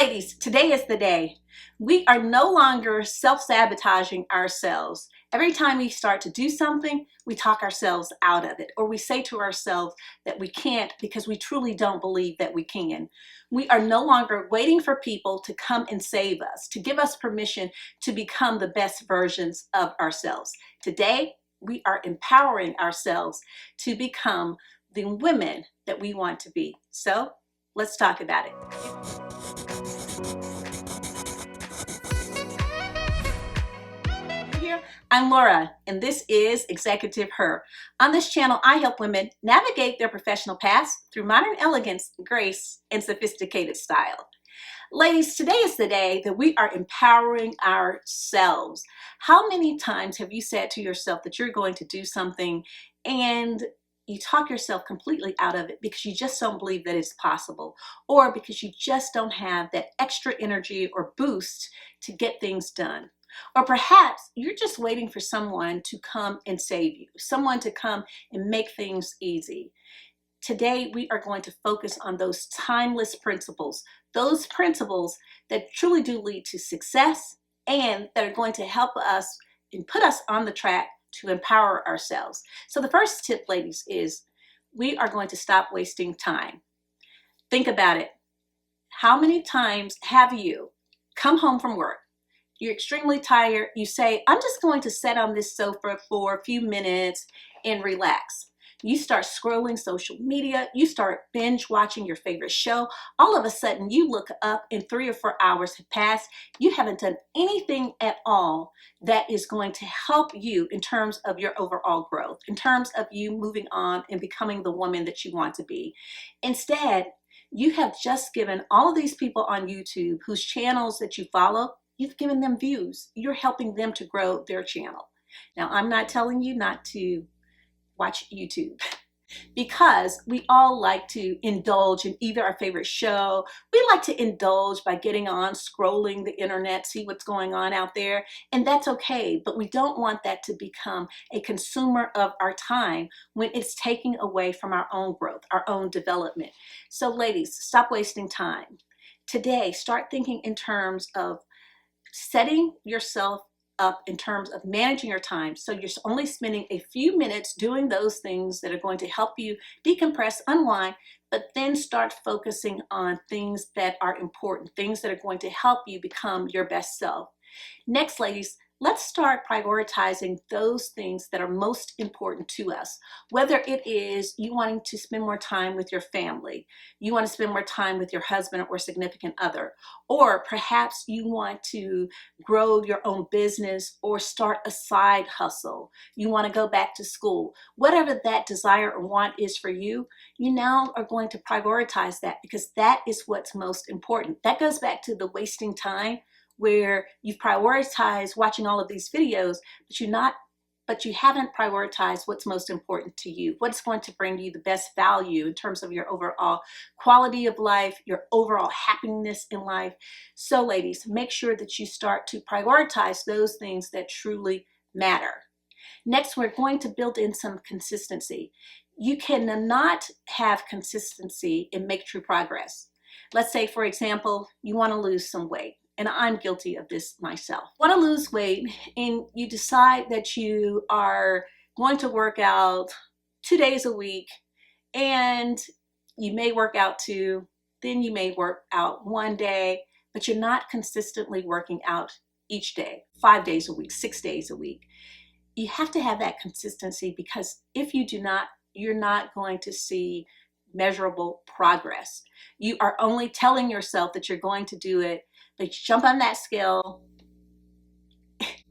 Ladies, today is the day. We are no longer self-sabotaging ourselves. Every time we start to do something, we talk ourselves out of it, or we say to ourselves that we can't because we truly don't believe that we can. We are no longer waiting for people to come and save us, to give us permission to become the best versions of ourselves. Today, we are empowering ourselves to become the women that we want to be. So, let's talk about it. Here, I'm Laura, and this is Executive Her. On this channel, I help women navigate their professional paths through modern elegance, grace, and sophisticated style. Ladies, today is the day that we are empowering ourselves. How many times have you said to yourself that you're going to do something and you talk yourself completely out of it because you just don't believe that it's possible, or because you just don't have that extra energy or boost to get things done? Or perhaps you're just waiting for someone to come and save you, someone to come and make things easy. Today, we are going to focus on those timeless principles, those principles that truly do lead to success and that are going to help us and put us on the track to empower ourselves. So the first tip, ladies, is we are going to stop wasting time. Think about it. How many times have you come home from work? You're extremely tired. You say, I'm just going to sit on this sofa for a few minutes and relax. You start scrolling social media. You start binge watching your favorite show. All of a sudden, you look up and 3 or 4 hours have passed. You haven't done anything at all that is going to help you in terms of your overall growth, in terms of you moving on and becoming the woman that you want to be. Instead, you have just given all of these people on YouTube whose channels that you follow, you've given them views. You're helping them to grow their channel. Now, I'm not telling you not to watch YouTube, because we all like to indulge in either our favorite show. We like to indulge by getting on, scrolling the internet, see what's going on out there, and that's okay. But we don't want that to become a consumer of our time when it's taking away from our own growth, our own development. So ladies, stop wasting time. Today, start thinking in terms of setting yourself up in terms of managing your time, so you're only spending a few minutes doing those things that are going to help you decompress, unwind, but then start focusing on things that are important, things that are going to help you become your best self. Next, ladies, let's start prioritizing those things that are most important to us. Whether it is you wanting to spend more time with your family, you want to spend more time with your husband or significant other, or perhaps you want to grow your own business or start a side hustle, you want to go back to school. Whatever that desire or want is for you, you now are going to prioritize that because that is what's most important. That goes back to the wasting time, where you've prioritized watching all of these videos, but you haven't prioritized what's most important to you, what's going to bring you the best value in terms of your overall quality of life, your overall happiness in life. So ladies, make sure that you start to prioritize those things that truly matter. Next, we're going to build in some consistency. You cannot have consistency and make true progress. Let's say, for example, you want to lose some weight. And I'm guilty of this myself. Want to lose weight, and you decide that you are going to work out 2 days a week, and you may work out 2, then you may work out 1 day, but you're not consistently working out each day, 5 days a week, 6 days a week. You have to have that consistency, because if you do not, you're not going to see measurable progress. You are only telling yourself that you're going to do it, but you jump on that scale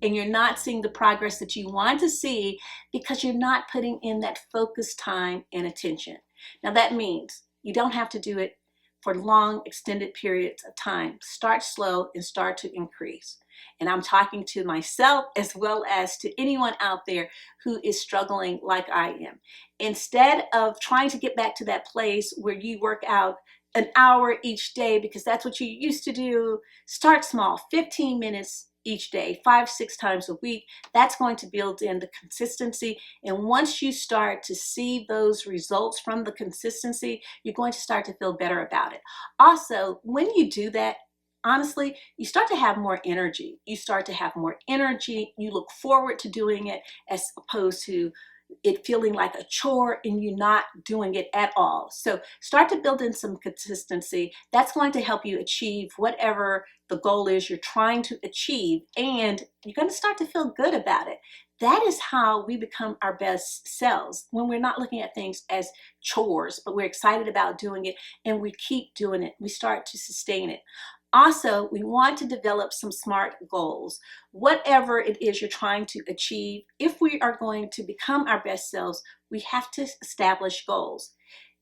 and you're not seeing the progress that you want to see because you're not putting in that focused time and attention. Now that means you don't have to do it for long extended periods of time. Start slow and start to increase. And I'm talking to myself as well as to anyone out there who is struggling like I am. Instead of trying to get back to that place where you work out an hour each day because that's what you used to do, start small, 15 minutes each day, 5-6 times a week. That's going to build in the consistency. And once you start to see those results from the consistency, you're going to start to feel better about it. Also, when you do that, honestly, you start to have more energy. You start to have more energy. You look forward to doing it as opposed to it feeling like a chore and you not doing it at all. So start to build in some consistency. That's going to help you achieve whatever the goal is you're trying to achieve, and you're going to start to feel good about it. That is how we become our best selves, when we're not looking at things as chores, but we're excited about doing it and we keep doing it. We start to sustain it. Also, we want to develop some SMART goals. Whatever it is you're trying to achieve, if we are going to become our best selves, we have to establish goals.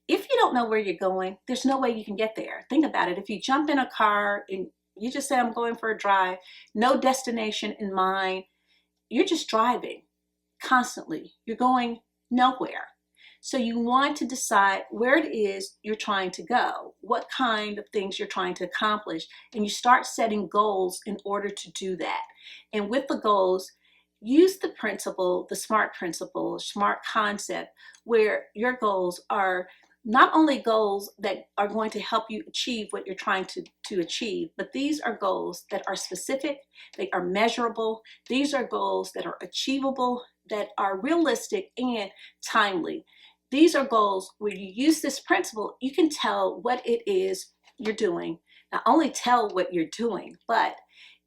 If you don't know where you're going, there's no way you can get there. Think about it. If you jump in a car and you just say, I'm going for a drive, no destination in mind, you're just driving constantly. You're going nowhere. So you want to decide where it is you're trying to go, what kind of things you're trying to accomplish, and you start setting goals in order to do that. And with the goals, use the principle, the SMART principle, SMART concept, where your goals are not only goals that are going to help you achieve what you're trying to achieve, but these are goals that are specific, they are measurable, these are goals that are achievable, that are realistic and timely. These are goals where you use this principle, you can tell what it is you're doing. Not only tell what you're doing, but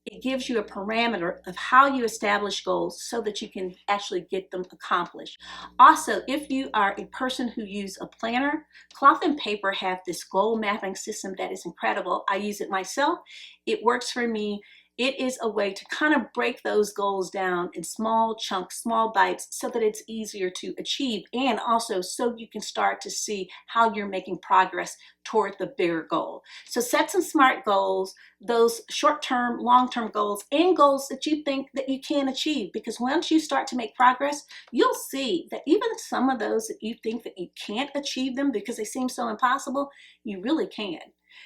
it gives you a parameter of how you establish goals so that you can actually get them accomplished. Also, if you are a person who uses a planner, Cloth and Paper have this goal mapping system that is incredible. I use it myself. It works for me. It is a way to kind of break those goals down in small chunks, small bites, so that it's easier to achieve, and also so you can start to see how you're making progress toward the bigger goal. So set some SMART goals, those short-term, long-term goals, and goals that you think that you can achieve, because once you start to make progress, you'll see that even some of those that you think that you can't achieve them because they seem so impossible, you really can.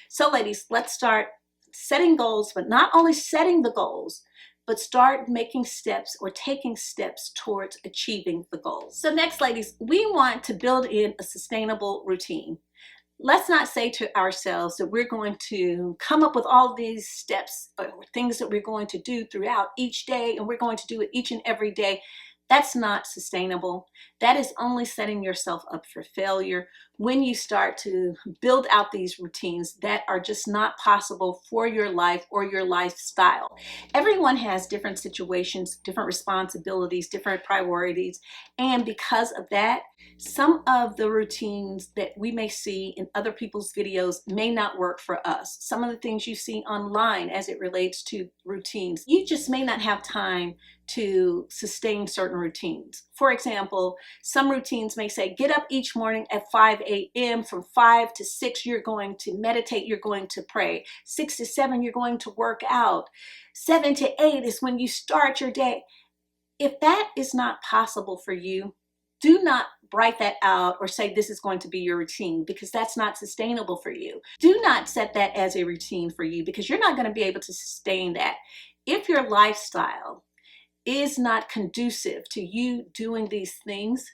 So ladies, let's start setting goals, but not only setting the goals, but start making steps or taking steps towards achieving the goals. So next, ladies, we want to build in a sustainable routine. Let's not say to ourselves that we're going to come up with all these steps or things that we're going to do throughout each day, and we're going to do it each and every day. That's not sustainable. That is only setting yourself up for failure when you start to build out these routines that are just not possible for your life or your lifestyle. Everyone has different situations, different responsibilities, different priorities, and because of that, some of the routines that we may see in other people's videos may not work for us. Some of the things you see online as it relates to routines, you just may not have time to sustain certain routines. For example, some routines may say, get up each morning at 5 a.m. From 5 to 6, you're going to meditate, you're going to pray. 6 to 7, you're going to work out. 7 to 8 is when you start your day. If that is not possible for you, do not write that out or say this is going to be your routine, because that's not sustainable for you. Do not set that as a routine for you, because you're not going to be able to sustain that. If your lifestyle is not conducive to you doing these things,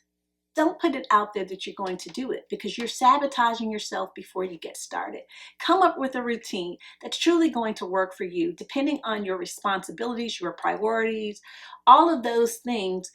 don't put it out there that you're going to do it, because you're sabotaging yourself before you get started. Come up with a routine that's truly going to work for you, depending on your responsibilities, your priorities, all of those things.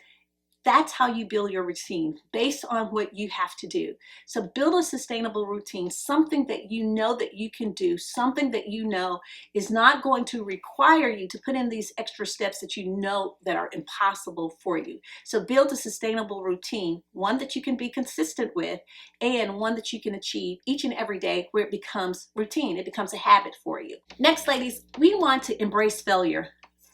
That's how you build your routine, based on what you have to do. So build a sustainable routine, something that you can do, something that you know is not going to require you to put in these extra steps that you know that are impossible for you. So build a sustainable routine, one that you can be consistent with, and one that you can achieve each and every day, where it becomes routine, it becomes a habit for you. Next, ladies, we want to embrace failure.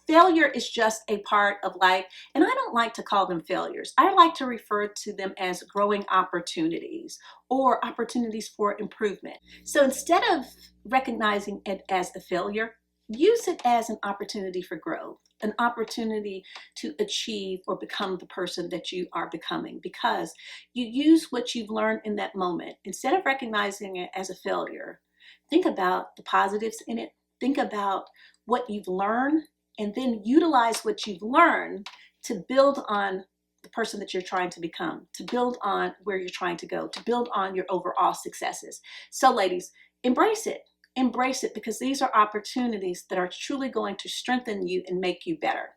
Failure is just a part of life, and I don't like to call them failures. I like to refer to them as growing opportunities or opportunities for improvement. So instead of recognizing it as a failure, use it as an opportunity for growth, an opportunity to achieve or become the person that you are becoming, because you use what you've learned in that moment. Instead of recognizing it as a failure, think about the positives in it. Think about what you've learned, and then utilize what you've learned to build on the person that you're trying to become, to build on where you're trying to go, to build on your overall successes. So ladies, embrace it. embrace it, because these are opportunities that are truly going to strengthen you and make you better.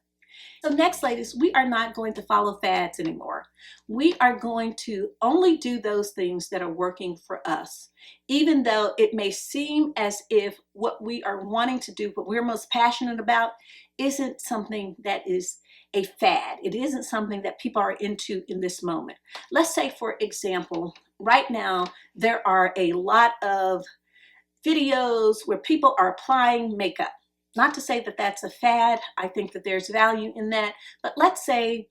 So next, ladies, we are not going to follow fads anymore. We are going to only do those things that are working for us, even though it may seem as if what we are wanting to do, what we're most passionate about, isn't something that is a fad. It isn't something that people are into in this moment. Let's say, for example, right now, there are a lot of videos where people are applying makeup. Not to say that that's a fad. I think that there's value in that. But let's say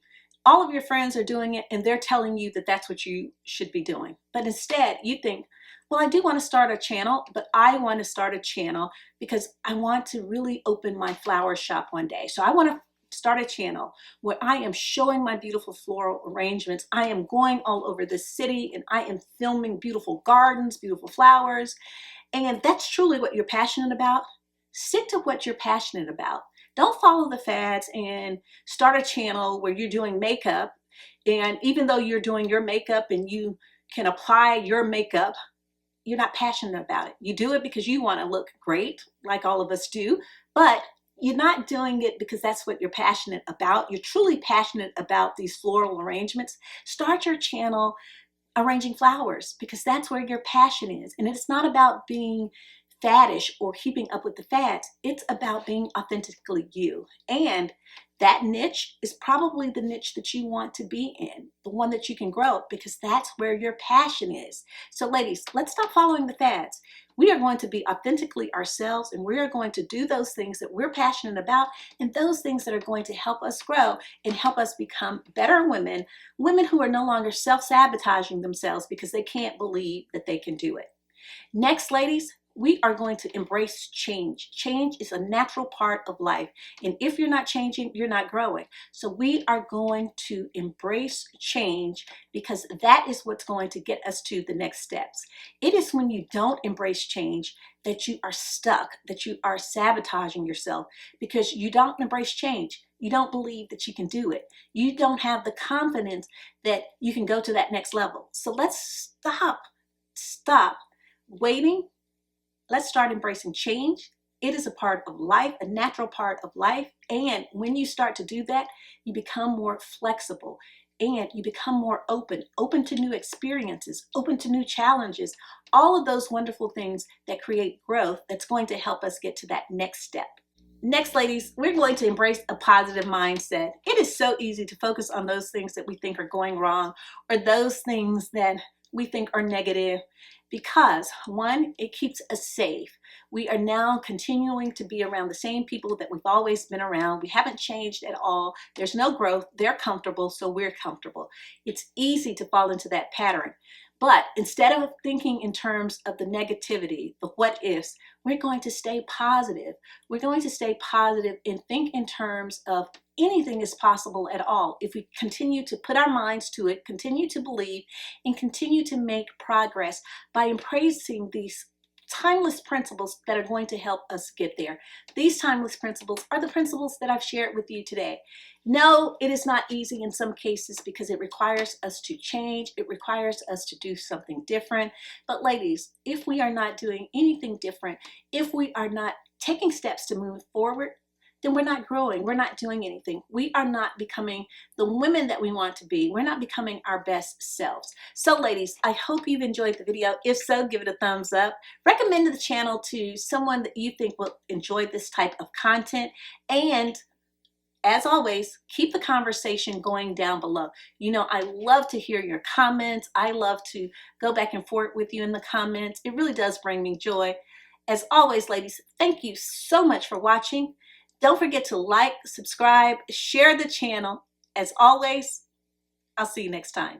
all of your friends are doing it and they're telling you that that's what you should be doing. But instead you think, well, I do want to start a channel, but I want to start a channel because I want to really open my flower shop one day. So I want to start a channel where I am showing my beautiful floral arrangements. I am going all over the city and I am filming beautiful gardens, beautiful flowers. And that's truly what you're passionate about. Stick to what you're passionate about. Don't follow the fads and start a channel where you're doing makeup. And even though you're doing your makeup and you can apply your makeup, you're not passionate about it. You do it because you want to look great, like all of us do, but you're not doing it because that's what you're passionate about. You're truly passionate about these floral arrangements. Start your channel arranging flowers, because that's where your passion is. And it's not about being faddish or keeping up with the fads. It's about being authentically you. And that niche is probably the niche that you want to be in, the one that you can grow, because that's where your passion is. So ladies, let's stop following the fads. We are going to be authentically ourselves, and we are going to do those things that we're passionate about, and those things that are going to help us grow and help us become better women, women who are no longer self-sabotaging themselves because they can't believe that they can do it. Next, ladies, we are going to embrace change. Change is a natural part of life. And if you're not changing, you're not growing. So we are going to embrace change, because that is what's going to get us to the next steps. It is when you don't embrace change that you are stuck, that you are sabotaging yourself, because you don't embrace change. You don't believe that you can do it. You don't have the confidence that you can go to that next level. So let's stop waiting. Let's start embracing change. It is a part of life, a natural part of life. And when you start to do that, you become more flexible and you become more open to new experiences, open to new challenges, all of those wonderful things that create growth that's going to help us get to that next step. Next, ladies, we're going to embrace a positive mindset. It is so easy to focus on those things that we think are going wrong, or those things that we think are negative, because one, it keeps us safe. We are now continuing to be around the same people that we've always been around. We haven't changed at all. There's no growth. They're comfortable, so we're comfortable. It's easy to fall into that pattern. But instead of thinking in terms of the negativity, the what ifs, we're going to stay positive. We're going to stay positive and think in terms of anything is possible at all if we continue to put our minds to it, continue to believe, and continue to make progress by embracing these timeless principles that are going to help us get there. These timeless principles are the principles that I've shared with you today. No, it is not easy in some cases because it requires us to change. It requires us to do something different. But ladies, if we are not doing anything different, if we are not taking steps to move forward, then we're not growing. We're not doing anything. We are not becoming the women that we want to be. We're not becoming our best selves. So ladies, I hope you've enjoyed the video. If so, give it a thumbs up. Recommend the channel to someone that you think will enjoy this type of content. And as always, keep the conversation going down below. You know, I love to hear your comments. I love to go back and forth with you in the comments. It really does bring me joy. As always, ladies, thank you so much for watching. Don't forget to like, subscribe, share the channel. As always, I'll see you next time.